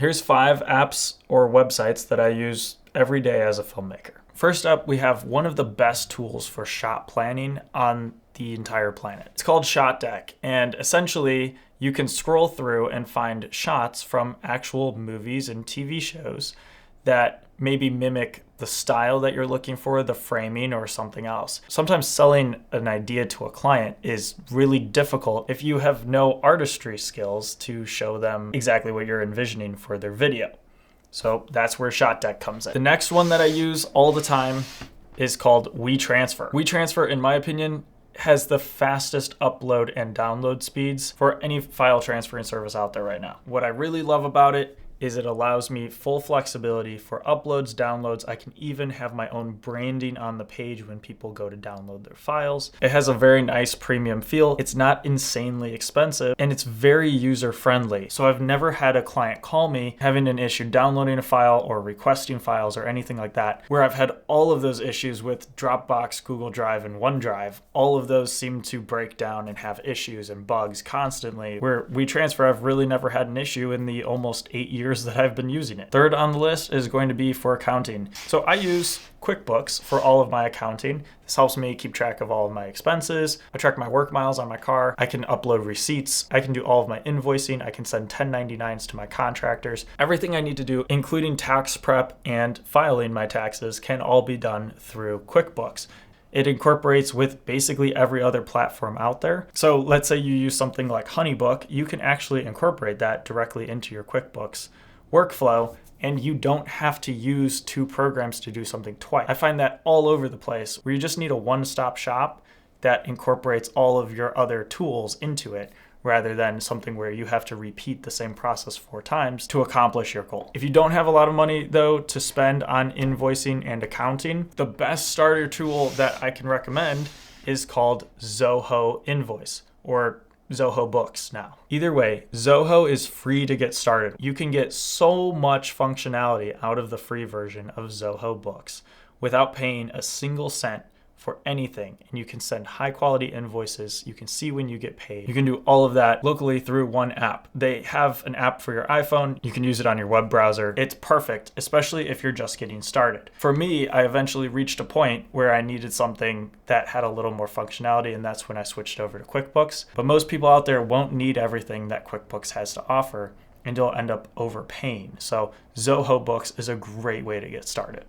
Here's 5 apps or websites that I use every day as a filmmaker. First up, we have one of the best tools for shot planning on the entire planet. It's called ShotDeck, and essentially you can scroll through and find shots from actual movies and TV shows that maybe mimic the style that you're looking for, the framing, or something else. Sometimes selling an idea to a client is really difficult if you have no artistry skills to show them exactly what you're envisioning for their video. So that's where ShotDeck comes in. The next one that I use all the time is called WeTransfer. WeTransfer, in my opinion, has the fastest upload and download speeds for any file transferring service out there right now. What I really love about it is it allows me full flexibility for uploads, downloads. I can even have my own branding on the page when people go to download their files. It has a very nice premium feel. It's not insanely expensive, and it's very user-friendly. So I've never had a client call me having an issue downloading a file or requesting files or anything like that, where I've had all of those issues with Dropbox, Google Drive, and OneDrive. All of those seem to break down and have issues and bugs constantly, where WeTransfer, I've really never had an issue in the almost 8 years that I've been using it. Third on the list is going to be for accounting. So I use QuickBooks for all of my accounting. This helps me keep track of all of my expenses. I track my work miles on my car. I can upload receipts. I can do all of my invoicing. I can send 1099s to my contractors. Everything I need to do, including tax prep and filing my taxes, can all be done through QuickBooks. It incorporates with basically every other platform out there. So let's say you use something like HoneyBook, you can actually incorporate that directly into your QuickBooks workflow, and you don't have to use 2 programs to do something twice. I find that all over the place, where you just need a one-stop shop that incorporates all of your other tools into it, rather than something where you have to repeat the same process 4 times to accomplish your goal. If you don't have a lot of money though to spend on invoicing and accounting, the best starter tool that I can recommend is called Zoho Invoice, or Zoho Books now. Either way, Zoho is free to get started. You can get so much functionality out of the free version of Zoho Books without paying a single cent for anything, and you can send high quality invoices. You can see when you get paid. You can do all of that locally through one app. They have an app for your iPhone. You can use it on your web browser. It's perfect, especially if you're just getting started. For me, I eventually reached a point where I needed something that had a little more functionality, and that's when I switched over to QuickBooks. But most people out there won't need everything that QuickBooks has to offer, and you'll end up overpaying. So Zoho Books is a great way to get started.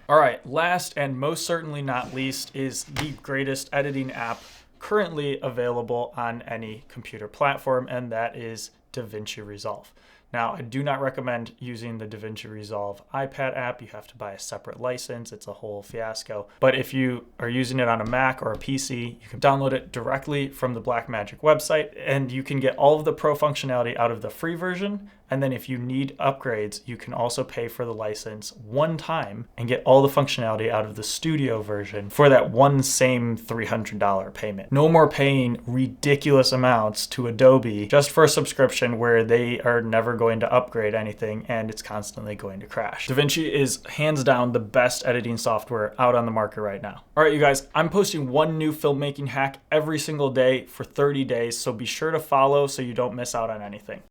All right, last and most certainly not least is the greatest editing app currently available on any computer platform, and that is DaVinci Resolve. Now, I do not recommend using the DaVinci Resolve iPad app. You have to buy a separate license. It's a whole fiasco. But if you are using it on a Mac or a PC, you can download it directly from the Blackmagic website, and you can get all of the pro functionality out of the free version. And then if you need upgrades, you can also pay for the license one time and get all the functionality out of the studio version for that one same $300 payment. No more paying ridiculous amounts to Adobe just for a subscription where they are never going to upgrade anything and it's constantly going to crash. DaVinci is hands down the best editing software out on the market right now. All right, you guys, I'm posting one new filmmaking hack every single day for 30 days, so be sure to follow so you don't miss out on anything.